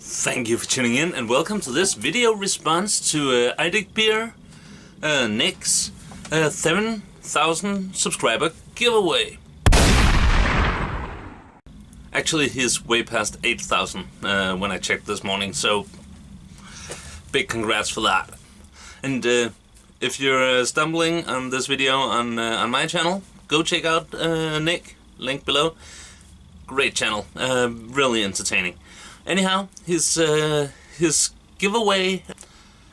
Thank you for tuning in and welcome to this video response to IDICBeer Nick's 7,000 subscriber giveaway. Actually, he's way past 8,000 when I checked this morning, so big congrats for that. And if you're stumbling on this video on my channel, go check out Nick, link below. Great channel, really entertaining. Anyhow, his giveaway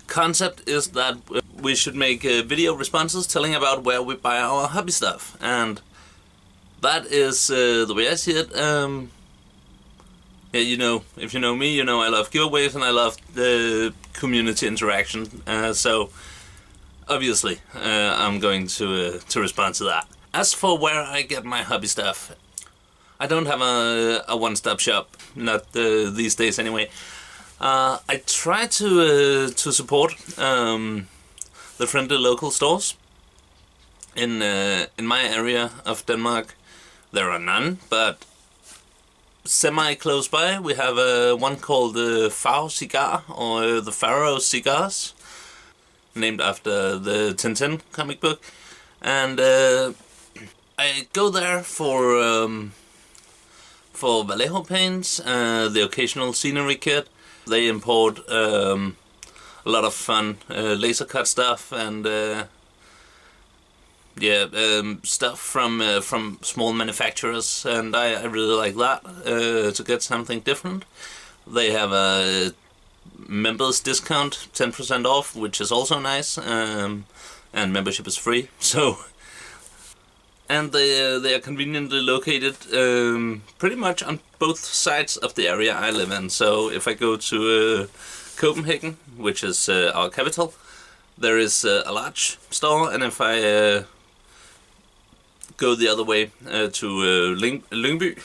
concept is that we should make video responses telling about where we buy our hobby stuff, and that is the way I see it. Yeah, you know, if you know me, you know I love giveaways and I love the community interaction. So obviously, I'm going to respond to that. As for where I get my hobby stuff, I don't have a one-stop shop, not these days anyway. I try to support the friendly local stores. In my area of Denmark, there are none, but semi-close by we have one called the Faroe Cigar, or the Faroe Cigars, named after the Tintin comic book, and I go there for Vallejo paints, the occasional scenery kit. They import a lot of fun laser cut stuff and stuff from small manufacturers, and I really like that, to get something different. They have a members discount, 10% off, which is also nice, and membership is free. So. And they are conveniently located pretty much on both sides of the area I live in. So if I go to Copenhagen, which is our capital, there is a large store, and if I go the other way to Lyngby,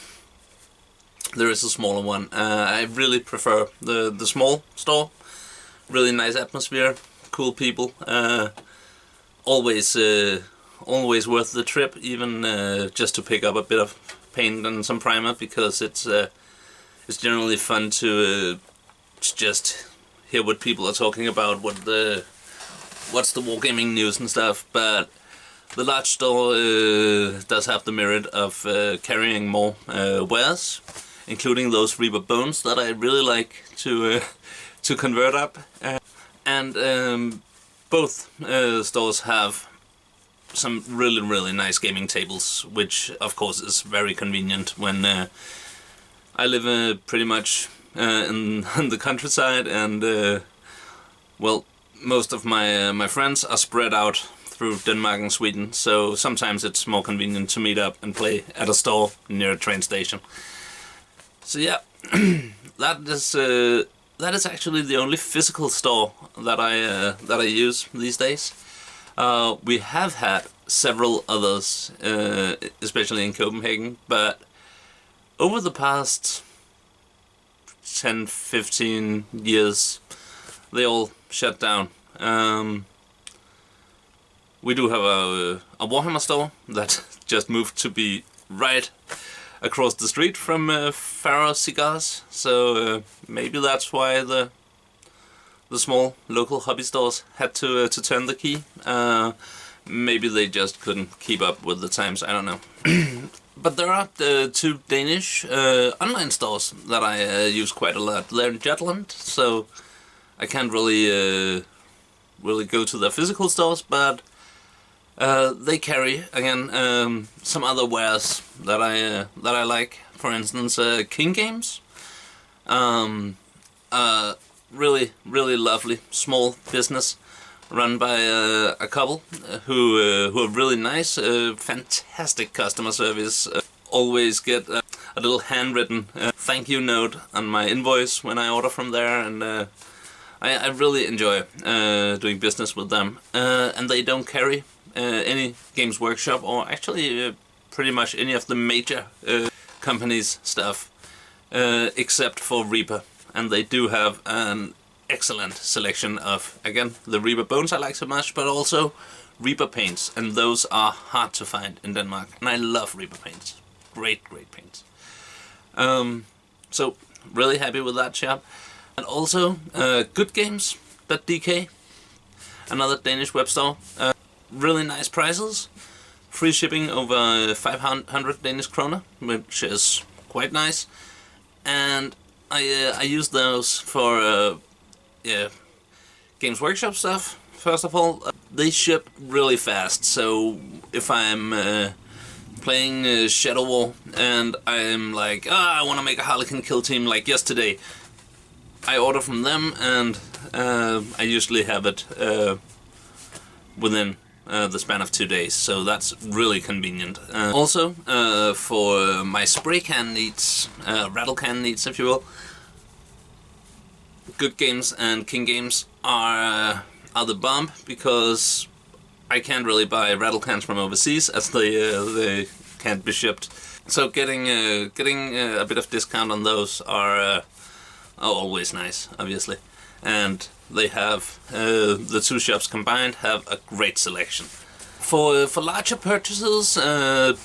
there is a smaller one. I really prefer the small store. Really nice atmosphere, cool people, always worth the trip, even just to pick up a bit of paint and some primer, because it's generally fun to just hear what people are talking about, what's the wargaming news and stuff. But the large store does have the merit of carrying more wares, including those Reaper bones that I really like to convert up, and both stores have some really nice gaming tables, which of course is very convenient when I live pretty much in the countryside, and well, most of my friends are spread out through Denmark and Sweden, so sometimes it's more convenient to meet up and play at a store near a train station. So yeah, that is actually the only physical store that I use these days. We have had several others, especially in Copenhagen, but over the past 10-15 years, they all shut down. We do have a Warhammer store that just moved to be right across the street from Faroe Cigars, so maybe that's why the small local hobby stores had to turn the key. Maybe they just couldn't keep up with the times, I don't know. But there are two Danish online stores that I use quite a lot. They're in Jutland, so I can't really go to their physical stores, but they carry, again, some other wares that I like. For instance, King Games. Really lovely small business run by a couple who are really nice, fantastic customer service. Always get a little handwritten thank you note on my invoice when I order from there, and I really enjoy doing business with them. And they don't carry any Games Workshop, or actually pretty much any of the major companies' stuff, except for Reaper. And they do have an excellent selection of, again, the Reaper bones I like so much, but also Reaper paints, and those are hard to find in Denmark, and I love Reaper paints. Great paints. So really happy with that shop. And also goodgames.dk, another Danish web store. Really nice prices, free shipping over 500 Danish kroner, which is quite nice. And I use those for Games Workshop stuff. First of all, they ship really fast, so if I'm playing Shadow War and I'm like, I want to make a Harlequin kill team like yesterday, I order from them and I usually have it within the span of 2 days, so that's really convenient. Also, for my spray can needs, rattle can needs if you will, Good Games and King Games are the bomb, because I can't really buy rattle cans from overseas as they can't be shipped. So getting a bit of discount on those are always nice, obviously. And they have the two shops combined have a great selection. For larger purchases,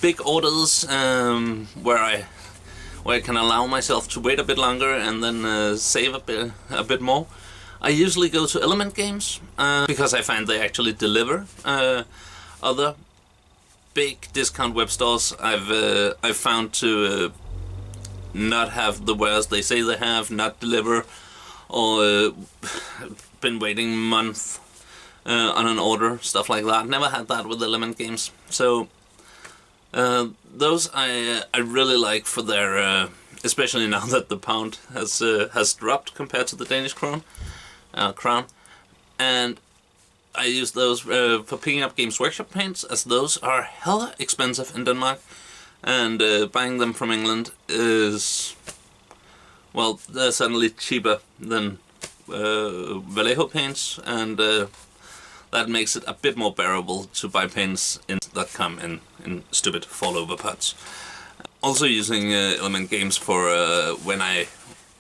big orders, where I can allow myself to wait a bit longer and then save a bit more, I usually go to Element Games, because I find they actually deliver. Other big discount web stores I've found to not have the wares they say they have, not deliver, or been waiting months on an order, stuff like that. Never had that with Element Games. So those I really like for their, especially now that the pound has dropped compared to the Danish crown, and I use those for picking up Games Workshop paints, as those are hella expensive in Denmark, and buying them from England is, well, they're suddenly cheaper than Vallejo paints, and that makes it a bit more bearable to buy paints that come in stupid fall-over pots. Also using Element Games for when I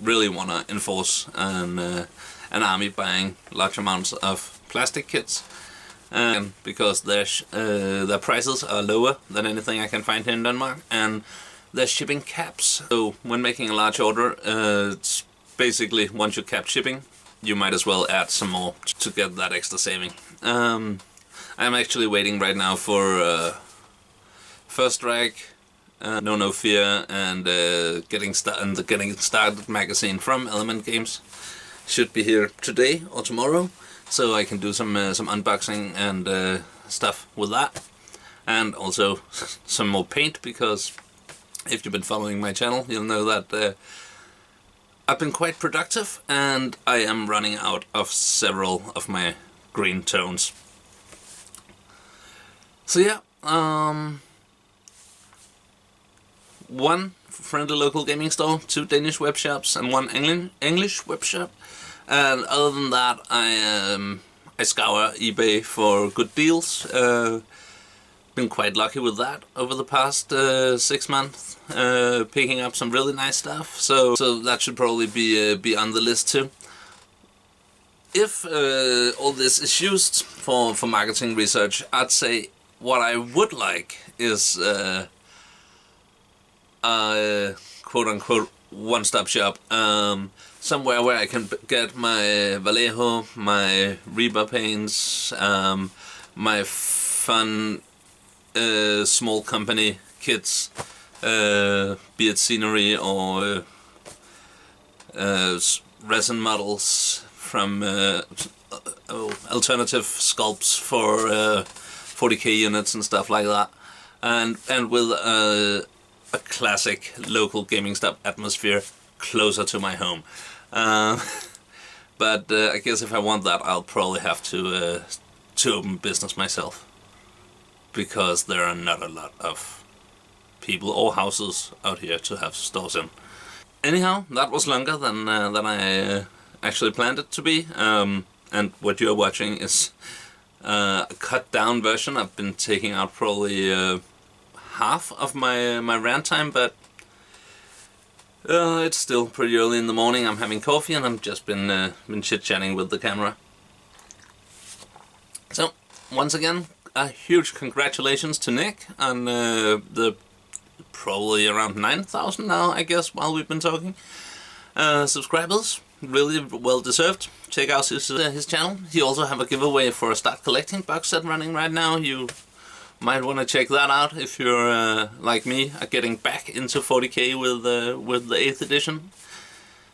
really want to enforce an army buying large amounts of plastic kits, because their prices are lower than anything I can find here in Denmark, and they're shipping caps. So when making a large order, it's basically once you cap shipping, you might as well add some more to get that extra saving. I'm actually waiting right now for First Strike, No Fear, and Getting Started magazine from Element Games. Should be here today or tomorrow, so I can do some unboxing and stuff with that, and also some more paint, because if you've been following my channel, you'll know that I've been quite productive and I am running out of several of my green tones. So yeah, one friendly local gaming store, 2 Danish web shops, and 1 English web shop. And other than that, I scour eBay for good deals. Been quite lucky with that over the past 6 months, picking up some really nice stuff. So that should probably be on the list too. If all this is used for marketing research, I'd say what I would like is quote-unquote one-stop shop, somewhere where I can get my Vallejo, my Reba paints, my fun small company kits, be it scenery or resin models from alternative sculpts for 40k units and stuff like that, and with a classic local gaming stop atmosphere closer to my home. But I guess if I want that, I'll probably have to open business myself, because there are not a lot of people or houses out here to have stores in. Anyhow, that was longer than I actually planned it to be, and what you're watching is a cut down version. I've been taking out probably half of my rant time, but it's still pretty early in the morning. I'm having coffee and I've just been chit-chatting with the camera. So, once again, a huge congratulations to Nick on the probably around 9,000 now, I guess, while we've been talking. subscribers. Really well deserved. Check out his channel. He also have a giveaway for a Start Collecting box set running right now. You might want to check that out if you're like me, getting back into 40k with the 8th edition.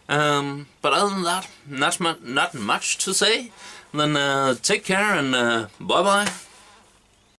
But other than that, not much to say. Then take care and bye bye.